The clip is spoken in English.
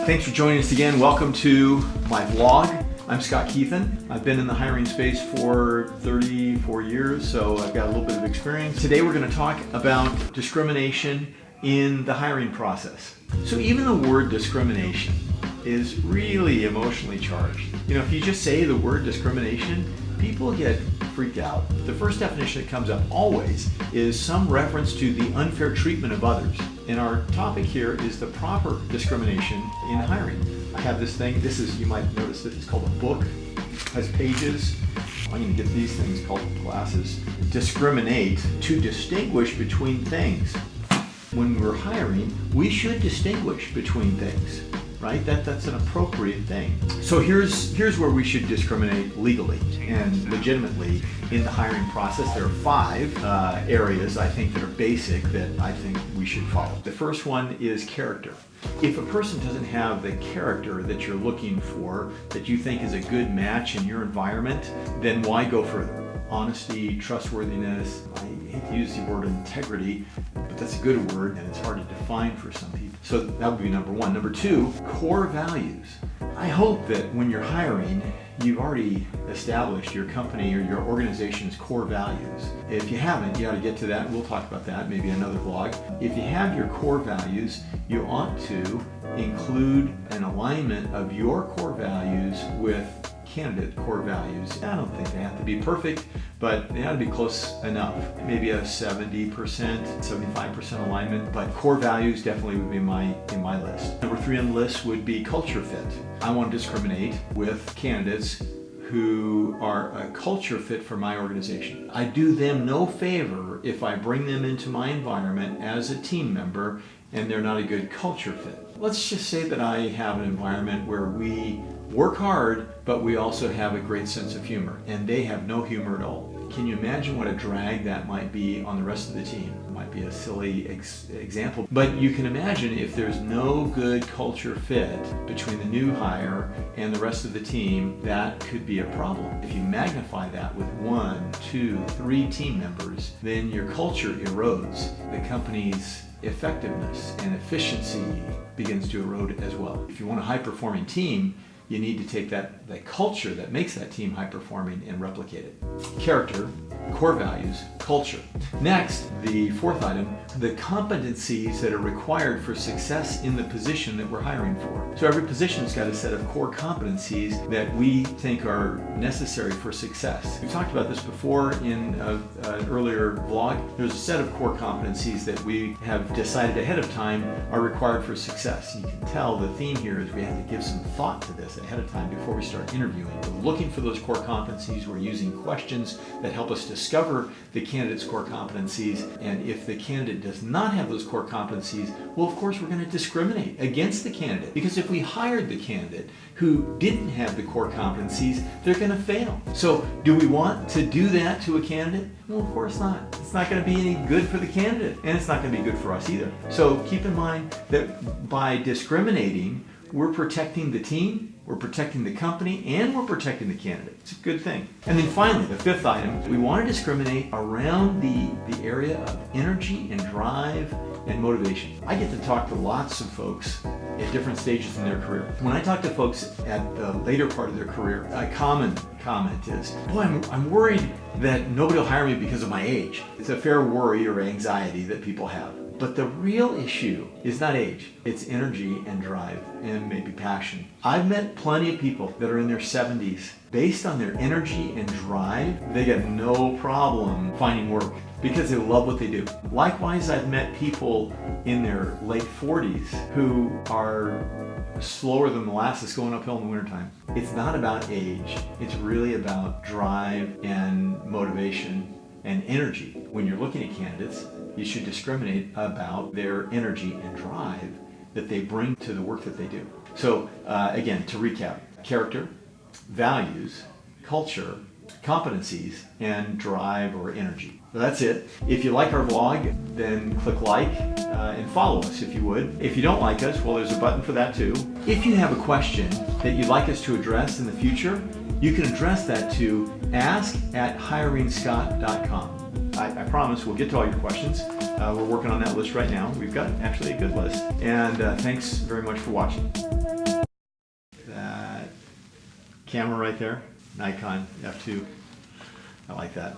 Thanks for joining us again. Welcome to my vlog. I'm Scott Keithan. I've been in the hiring space for 34 years, so I've got a little bit of experience. Today we're going to talk about discrimination in the hiring process. So even the word discrimination is really emotionally charged. You know, if you just say the word discrimination, people get freaked out. The first definition that comes up always is some reference to the unfair treatment of others. And our topic here is the proper discrimination in hiring. I have this thing, you might notice this is called a book. It has pages. I'm going to get these things called glasses. Discriminate, to distinguish between things. When we're hiring, we should distinguish between things, right? That's an appropriate thing. So here's where we should discriminate legally and legitimately in the hiring process. There are 5 areas I think that are basic that I think we should follow. The first one is character. If a person doesn't have the character that you're looking for, that you think is a good match in your environment, then why go further? Honesty, trustworthiness, I hate to use the word integrity, but that's a good word and it's hard to define for some people. So that would be number 1. Number 2, core values. I hope that when you're hiring, you've already established your company or your organization's core values. If you haven't, you ought to get to that. We'll talk about that, maybe another vlog. If you have your core values, you ought to include an alignment of your core values with candidate core values. I don't think they have to be perfect, but they ought to be close enough. Maybe a 70%, 75% alignment, but core values definitely would be in my list. Number 3 on the list would be culture fit. I want to discriminate with candidates who are a culture fit for my organization. I do them no favor if I bring them into my environment as a team member and they're not a good culture fit. Let's just say that I have an environment where we work hard, but we also have a great sense of humor, and they have no humor at all. Can you imagine what a drag that might be on the rest of the team? It might be a silly example, but you can imagine if there's no good culture fit between the new hire and the rest of the team, that could be a problem. If you magnify that with 1, 2, 3 team members, then your culture erodes. The company's effectiveness and efficiency begins to erode as well. If you want a high-performing team, you need to take that culture that makes that team high-performing and replicate it. Character, core values, culture. Next, the 4th item, the competencies that are required for success in the position that we're hiring for. So every position's got a set of core competencies that we think are necessary for success. We've talked about this before in an earlier vlog. There's a set of core competencies that we have decided ahead of time are required for success. You can tell the theme here is we have to give some thought to this ahead of time before we start interviewing. We're looking for those core competencies. We're using questions that help us discover the candidate's core competencies. And if the candidate does not have those core competencies, well, of course, we're going to discriminate against the candidate. Because if we hired the candidate who didn't have the core competencies, they're going to fail. So do we want to do that to a candidate? Well, of course not. It's not going to be any good for the candidate, and it's not going to be good for us either. So keep in mind that by discriminating, we're protecting the team, we're protecting the company, and we're protecting the candidate. It's a good thing. And then finally, the 5th item, we want to discriminate around the area of energy and drive and motivation. I get to talk to lots of folks at different stages in their career. When I talk to folks at the later part of their career, a common comment is, boy, I'm worried that nobody will hire me because of my age. It's a fair worry or anxiety that people have. But the real issue is not age, it's energy and drive and maybe passion. I've met plenty of people that are in their 70s. Based on their energy and drive, they got no problem finding work because they love what they do. Likewise, I've met people in their late 40s who are slower than molasses going uphill in the wintertime. It's not about age, it's really about drive and motivation and energy. When you're looking at candidates, you should discriminate about their energy and drive that they bring to the work that they do. So again, to recap, character, values, culture, competencies, and drive or energy. So that's it. If you like our vlog, then click like and follow us if you would. If you don't like us, well, there's a button for that too. If you have a question that you'd like us to address in the future, you can address that to ask@hiringscott.com. I promise we'll get to all your questions. We're working on that list right now. We've got actually a good list. And thanks very much for watching. camera right there, Nikon F2. I like that.